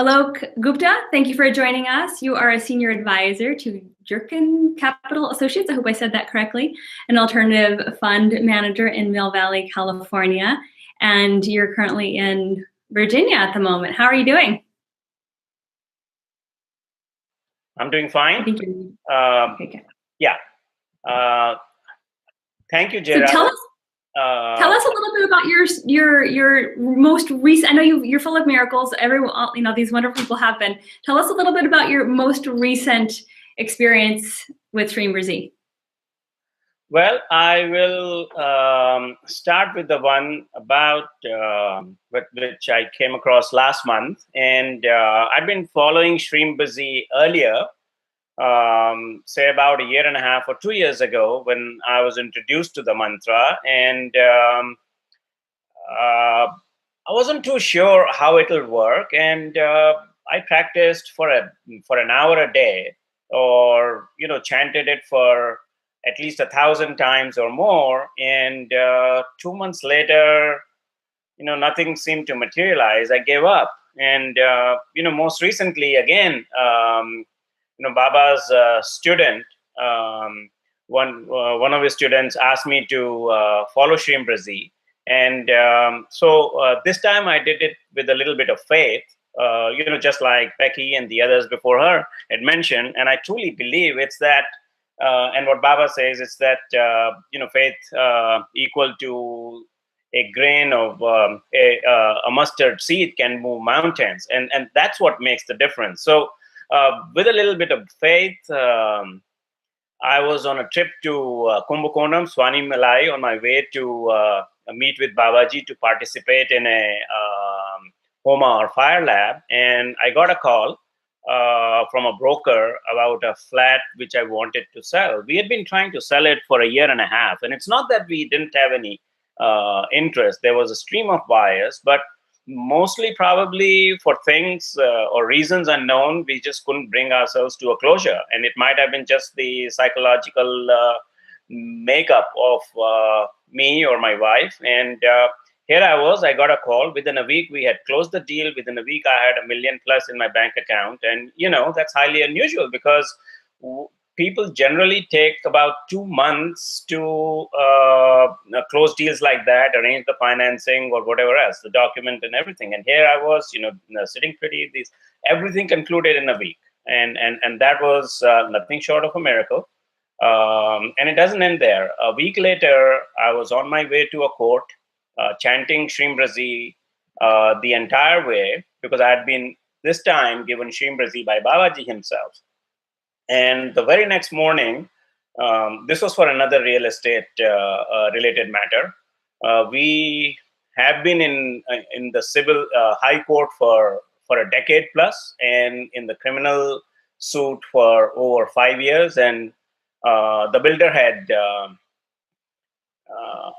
Alok Gupta, thank you for joining us. You are a senior advisor to Jerkin Capital Associates, I hope I said that correctly, an alternative fund manager in Mill Valley, California, and you're currently in Virginia at the moment. How are you doing? I'm doing fine. I think you're okay. Yeah. Thank you, Jera. So tell us a little bit about your most recent. I know you're full of miracles. Everyone, these wonderful people have been. Tell us a little bit about your most recent experience with Shreem Brzee. Well, I will start with the one about which I came across last month, and I've been following Shreem Brzee earlier. Say about 1.5 or 2 years ago, when I was introduced to the mantra, and I wasn't too sure how it'll work, and I practiced for an hour a day, or chanted it for at least 1,000 times or more, and 2 months later, nothing seemed to materialize. I gave up, and most recently again. Baba's student, one of his students asked me to follow Shreem Brzee, and so this time I did it with a little bit of faith, just like Becky and the others before her had mentioned. And I truly believe it's that, and what Baba says, it's that faith equal to a grain of a mustard seed can move mountains, and that's what makes the difference. So. With a little bit of faith, I was on a trip to Kumbakonam, Swani Malai, on my way to meet with Babaji to participate in a Homa or fire lab. And I got a call from a broker about a flat which I wanted to sell. We had been trying to sell it for 1.5 years. And it's not that we didn't have any interest. There was a stream of buyers, but mostly probably for things or reasons unknown, we just couldn't bring ourselves to a closure. And it might have been just the psychological makeup of me or my wife. And here I was, I got a call. Within a week, we had closed the deal. Within a week, I had $1 million+ in my bank account. And, that's highly unusual, because people generally take about 2 months to close deals like that, arrange the financing or whatever else, the document and everything. And here I was, sitting pretty. Everything concluded in a week, and that was nothing short of a miracle. And it doesn't end there. A week later, I was on my way to a court, chanting Shreem Brzee the entire way, because I had been this time given Shreem Brzee by Babaji himself. And the very next morning, this was for another real estate related matter. We have been in the civil high court for a decade plus, and in the criminal suit for over 5 years. And the builder had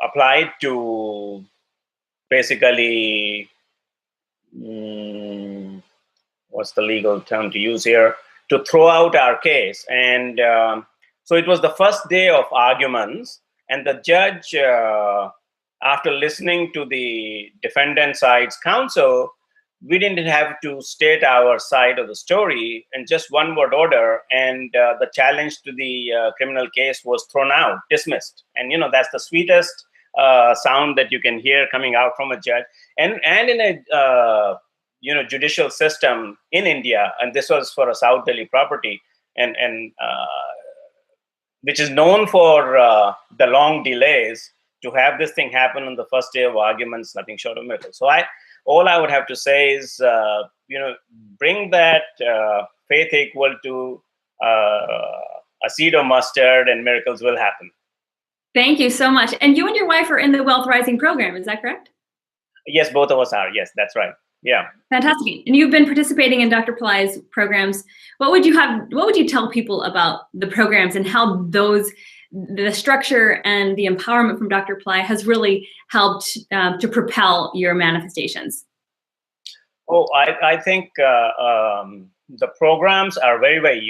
applied to basically, what's the legal term to use here, to throw out our case. And so it was the first day of arguments, and the judge, after listening to the defendant side's counsel, we didn't have to state our side of the story in just one word order, and the challenge to the criminal case was thrown out, dismissed. And that's the sweetest sound that you can hear coming out from a judge. And in a judicial system in India, and this was for a South Delhi property, and which is known for the long delays, to have this thing happen on the first day of arguments, nothing short of miracle. So all I would have to say is, bring that faith equal to a seed of mustard, and miracles will happen. Thank you so much. And you and your wife are in the Wealth Rising program, is that correct? Yes, both of us are. Yes, that's right. Yeah. Fantastic. And you've been participating in Dr. Pillai's programs. What would you tell people about the programs, and how the structure and the empowerment from Dr. Pillai has really helped to propel your manifestations? Oh, I think the programs are very, very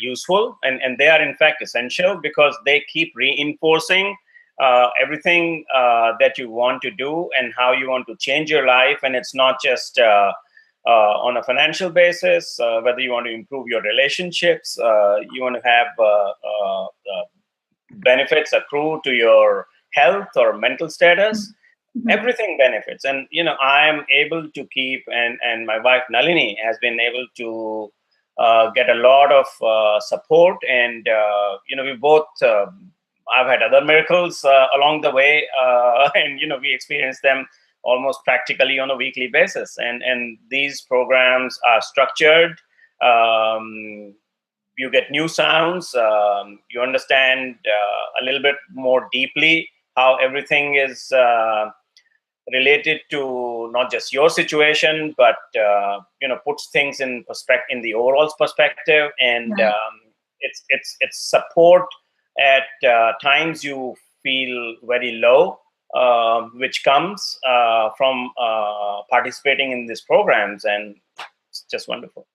useful, and they are in fact essential, because they keep reinforcing everything that you want to do and how you want to change your life. And it's not just on a financial basis, whether you want to improve your relationships, you want to have benefits accrue to your health or mental status. Everything benefits. And I am able to keep, and my wife Nalini has been able to get a lot of support, and we both I've had other miracles along the way, and we experience them almost practically on a weekly basis. And these programs are structured. You get new sounds. You understand a little bit more deeply how everything is related to not just your situation, but puts things in perspective, in the overall perspective. And it's support at times you feel very low, which comes from participating in these programs, and it's just wonderful.